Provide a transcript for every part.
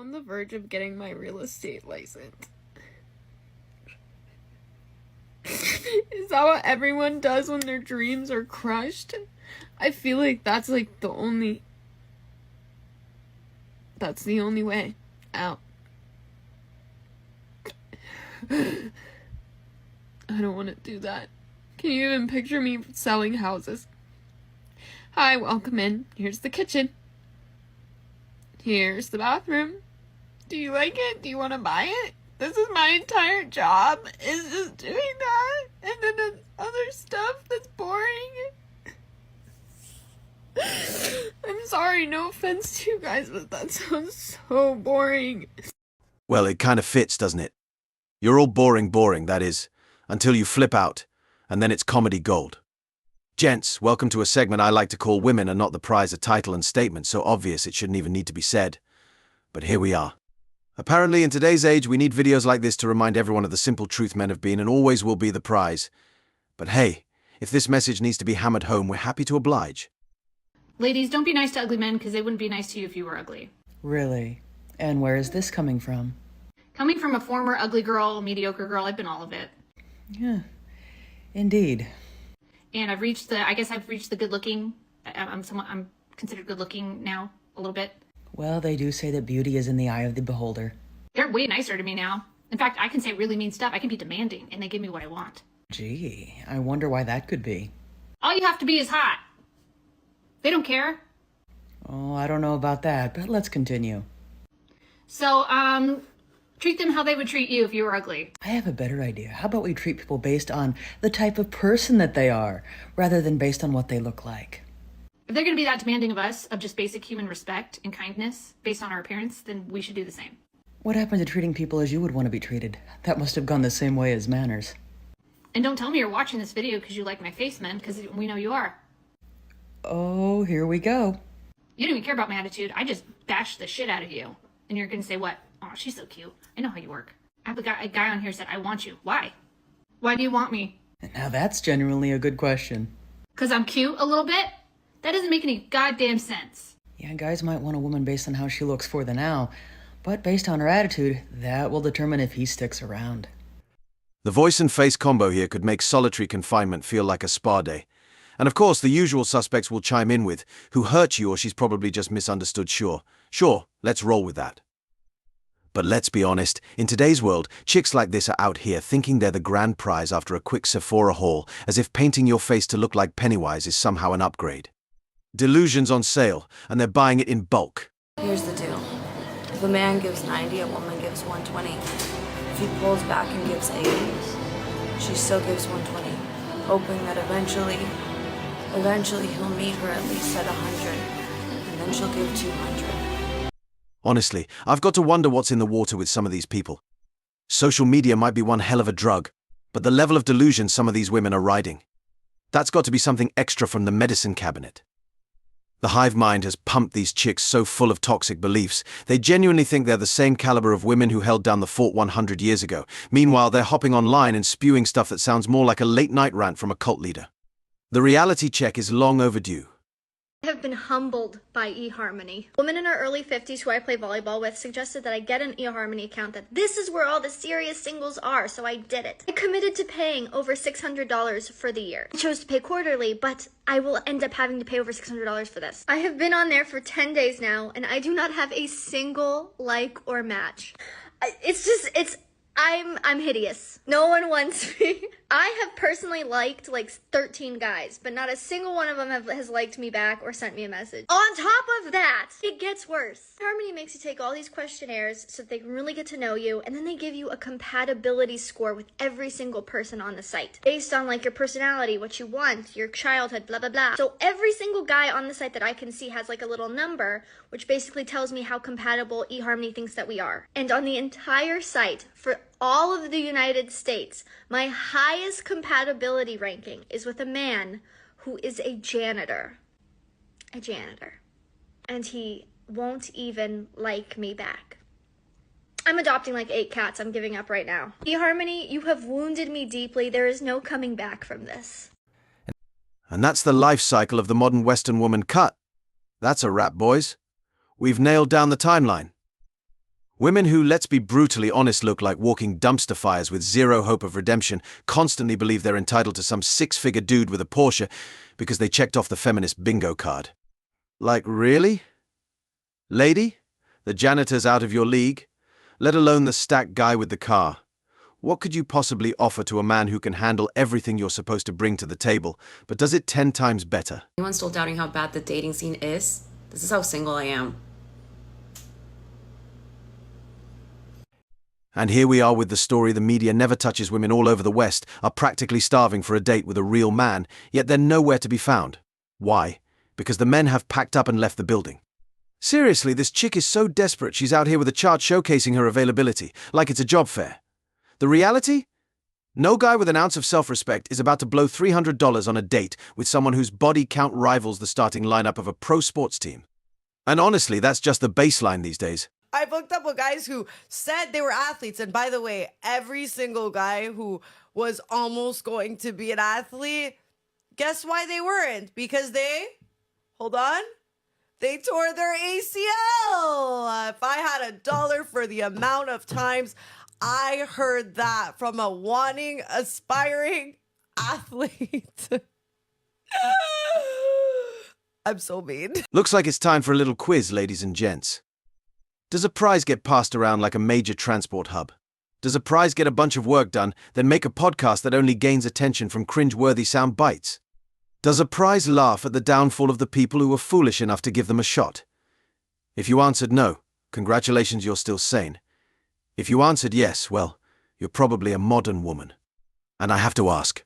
on the verge of getting my real estate license. Is that what everyone does when their dreams are crushed? I feel like that's like the only way out. I don't want to do that. Can you even picture me selling houses? Hi, welcome in. Here's the kitchen. Here's the bathroom. Do you like it? Do you want to buy it? This is my entire job, is just doing that. And then the other stuff that's boring. I'm sorry, no offense to you guys, but that sounds so boring. Well, it kind of fits, doesn't it? You're all boring, that is, until you flip out, and then it's comedy gold. Gents, welcome to a segment I like to call Women Are Not the Prize, a title and statement so obvious it shouldn't even need to be said. But here we are. Apparently, in today's age, we need videos like this to remind everyone of the simple truth men have been and always will be the prize. But hey, if this message needs to be hammered home, we're happy to oblige. Ladies, don't be nice to ugly men because they wouldn't be nice to you if you were ugly. Really? And where is this coming from? Coming from a former ugly girl, mediocre girl, I've been all of it. Yeah, indeed. And I've reached the good looking. I'm considered good looking now, a little bit. Well, they do say that beauty is in the eye of the beholder. They're way nicer to me now. In fact, I can say really mean stuff. I can be demanding, and they give me what I want. Gee, I wonder why that could be. All you have to be is hot. They don't care. Oh, I don't know about that, but let's continue. So, treat them how they would treat you if you were ugly. I have a better idea. How about we treat people based on the type of person that they are, rather than based on what they look like? If they're going to be that demanding of us, of just basic human respect and kindness based on our appearance, then we should do the same. What happened to treating people as you would want to be treated? That must have gone the same way as manners. And don't tell me you're watching this video because you like my face, man, because we know you are. Oh, here we go. You don't even care about my attitude. I just bashed the shit out of you. And you're going to say what? Oh, she's so cute. I know how you work. I have a guy on here said, I want you. Why? Why do you want me? Now that's genuinely a good question. Because I'm cute a little bit? That doesn't make any goddamn sense. Yeah, guys might want a woman based on how she looks for the now, but based on her attitude, that will determine if he sticks around. The voice and face combo here could make solitary confinement feel like a spa day. And of course, the usual suspects will chime in with, who hurt you or she's probably just misunderstood, sure, let's roll with that. But let's be honest, in today's world, chicks like this are out here thinking they're the grand prize after a quick Sephora haul, as if painting your face to look like Pennywise is somehow an upgrade. Delusion's on sale, and they're buying it in bulk. Here's the deal. If a man gives 90, a woman gives 120. If he pulls back and gives 80, she still gives 120, hoping that eventually he'll meet her at least at 100, and then she'll give 200. Honestly, I've got to wonder what's in the water with some of these people. Social media might be one hell of a drug, but the level of delusion some of these women are riding, that's got to be something extra from the medicine cabinet. The hive mind has pumped these chicks so full of toxic beliefs, they genuinely think they're the same caliber of women who held down the fort 100 years ago. Meanwhile, they're hopping online and spewing stuff that sounds more like a late-night rant from a cult leader. The reality check is long overdue. I have been humbled by eHarmony. A woman in her early 50s who I play volleyball with suggested that I get an eHarmony account, that this is where all the serious singles are, so I did it. I committed to paying over $600 for the year. I chose to pay quarterly, but I will end up having to pay over $600 for this. I have been on there for 10 days now, and I do not have a single like or match. I'm hideous. No one wants me. I have personally liked like 13 guys, but not a single one of them has liked me back or sent me a message. On top of that, it gets worse. Harmony makes you take all these questionnaires so that they can really get to know you, and then they give you a compatibility score with every single person on the site based on like your personality, what you want, your childhood, blah, blah, blah. So every single guy on the site that I can see has like a little number, which basically tells me how compatible eHarmony thinks that we are. And on the entire site, for all of the United States, my highest compatibility ranking is with a man who is a janitor. A janitor. And he won't even like me back. I'm adopting like 8 cats. I'm giving up right now. eHarmony, you have wounded me deeply. There is no coming back from this. And that's the life cycle of the modern Western woman cut. That's a wrap, boys. We've nailed down the timeline. Women who, let's be brutally honest, look like walking dumpster fires with zero hope of redemption, constantly believe they're entitled to some six-figure dude with a Porsche because they checked off the feminist bingo card. Like, really? Lady? The janitor's out of your league? Let alone the stacked guy with the car. What could you possibly offer to a man who can handle everything you're supposed to bring to the table, but does it 10 times better? Anyone's still doubting how bad the dating scene is? This is how single I am. And here we are with the story the media never touches. Women all over the West are practically starving for a date with a real man, yet they're nowhere to be found. Why? Because the men have packed up and left the building. Seriously, this chick is so desperate she's out here with a chart showcasing her availability, like it's a job fair. The reality? No guy with an ounce of self-respect is about to blow $300 on a date with someone whose body count rivals the starting lineup of a pro sports team. And honestly, that's just the baseline these days. I've hooked up with guys who said they were athletes. And by the way, every single guy who was almost going to be an athlete, guess why they weren't? Because hold on, they tore their ACL. If I had $1 for the amount of times I heard that from a wanting, aspiring athlete. I'm so mean. Looks like it's time for a little quiz, ladies and gents. Does a prize get passed around like a major transport hub? Does a prize get a bunch of work done, then make a podcast that only gains attention from cringe-worthy sound bites? Does a prize laugh at the downfall of the people who were foolish enough to give them a shot? If you answered no, congratulations, you're still sane. If you answered yes, well, you're probably a modern woman. And I have to ask,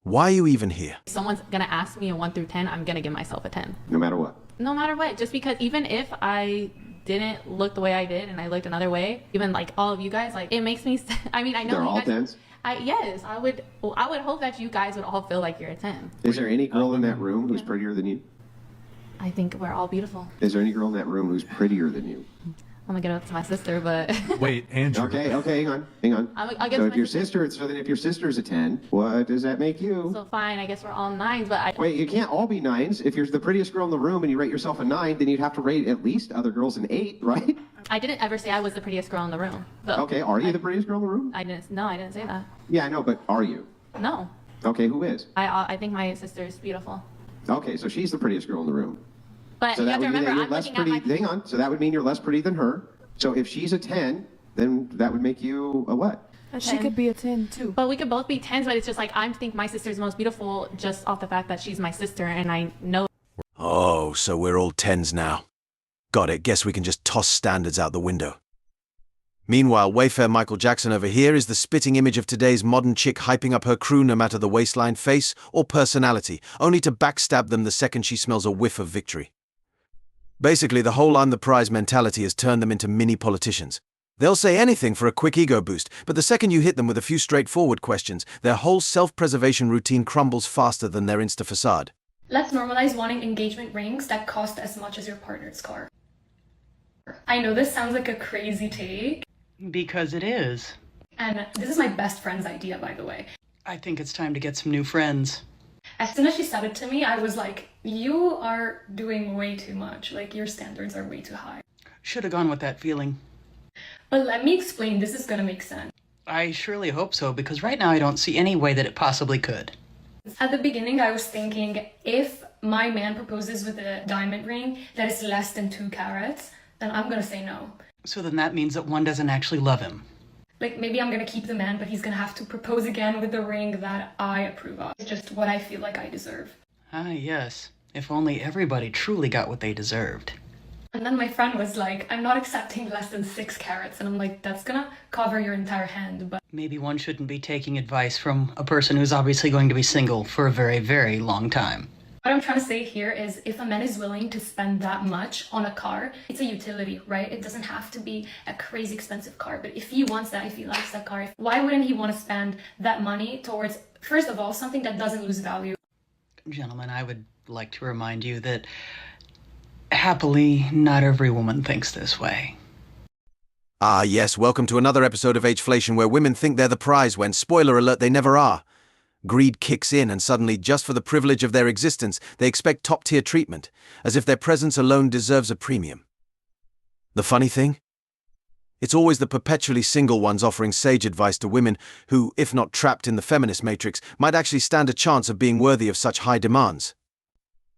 why are you even here? If someone's gonna ask me a 1 through 10, I'm gonna give myself a 10. No matter what? No matter what, just because even if I didn't look the way I did and I looked another way, even like all of you guys, like it makes me, I mean, I know They're you all guys, 10s? Yes, I would hope that you guys would all feel like you're a 10. Is there any girl in that room who's prettier than you? I think we're all beautiful. Is there any girl in that room who's prettier than you? I'm gonna get up to my sister, but Wait, Andrew. Okay, hang on. I'll get So to if my your sister. sister, so then if your sister's a 10, what does that make you? So fine, I guess we're all 9s, but I Wait, you can't all be 9s. If you're the prettiest girl in the room and you rate yourself a 9, then you'd have to rate at least other girls an 8, right? I didn't ever say I was the prettiest girl in the room. So Okay, are you the prettiest girl in the room? I didn't say that. Yeah, I know, but are you? No. Okay, who is? I think my sister is beautiful. Okay, so she's the prettiest girl in the room. But So you that have to would mean remember, that you're I'm less looking at pretty. my... Hang on. So that would mean you're less pretty than her. So if she's a 10, then that would make you a what? She could be a 10 too. But we could both be 10s, but it's just like, I think my sister's most beautiful just off the fact that she's my sister, and I know... Oh, so we're all 10s now. Got it, guess we can just toss standards out the window. Meanwhile, Wayfair Michael Jackson over here is the spitting image of today's modern chick hyping up her crew no matter the waistline, face, or personality, only to backstab them the second she smells a whiff of victory. Basically, the whole I'm the prize mentality has turned them into mini politicians. They'll say anything for a quick ego boost, but the second you hit them with a few straightforward questions, their whole self-preservation routine crumbles faster than their Insta facade. Let's normalize wanting engagement rings that cost as much as your partner's car. I know this sounds like a crazy take. Because it is. And this is my best friend's idea, by the way. I think it's time to get some new friends. As soon as she said it to me, I was like, you are doing way too much. Like, your standards are way too high. Should have gone with that feeling. But let me explain, this is gonna make sense. I surely hope so, because right now I don't see any way that it possibly could. At the beginning, I was thinking, if my man proposes with a diamond ring that is less than 2 carats, then I'm gonna say no. So then that means that one doesn't actually love him. Like, maybe I'm gonna keep the man, but he's gonna have to propose again with the ring that I approve of. It's just what I feel like I deserve. Ah, yes. If only everybody truly got what they deserved. And then my friend was like, I'm not accepting less than 6 carats. And I'm like, that's gonna cover your entire hand, but... Maybe one shouldn't be taking advice from a person who's obviously going to be single for a very, very long time. What I'm trying to say here is, if a man is willing to spend that much on a car, it's a utility, right? It doesn't have to be a crazy expensive car. But if he wants that, if he likes that car, why wouldn't he want to spend that money towards, first of all, something that doesn't lose value? Gentlemen, I would like to remind you that happily, not every woman thinks this way. Ah yes, welcome to another episode of H-Flation where women think they're the prize when, spoiler alert, they never are. Greed kicks in and suddenly, just for the privilege of their existence, they expect top-tier treatment, as if their presence alone deserves a premium. The funny thing? It's always the perpetually single ones offering sage advice to women who, if not trapped in the feminist matrix, might actually stand a chance of being worthy of such high demands.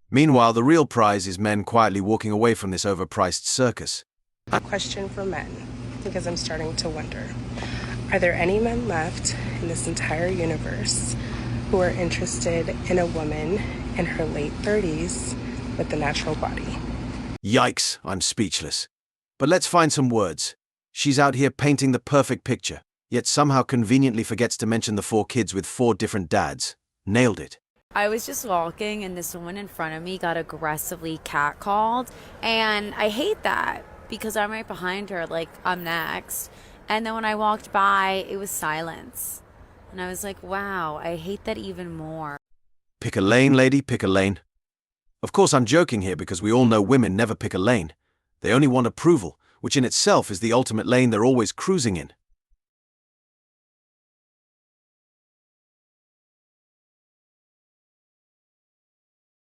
Meanwhile, the real prize is men quietly walking away from this overpriced circus. A question for men, because I'm starting to wonder. Are there any men left in this entire universe who are interested in a woman in her late 30s with a natural body? Yikes, I'm speechless. But let's find some words. She's out here painting the perfect picture, yet somehow conveniently forgets to mention the 4 kids with 4 different dads. Nailed it. I was just walking and this woman in front of me got aggressively catcalled, and I hate that because I'm right behind her, like I'm next. And then when I walked by, it was silence. And I was like, wow, I hate that even more. Pick a lane, lady, pick a lane. Of course, I'm joking here because we all know women never pick a lane. They only want approval, which in itself is the ultimate lane they're always cruising in.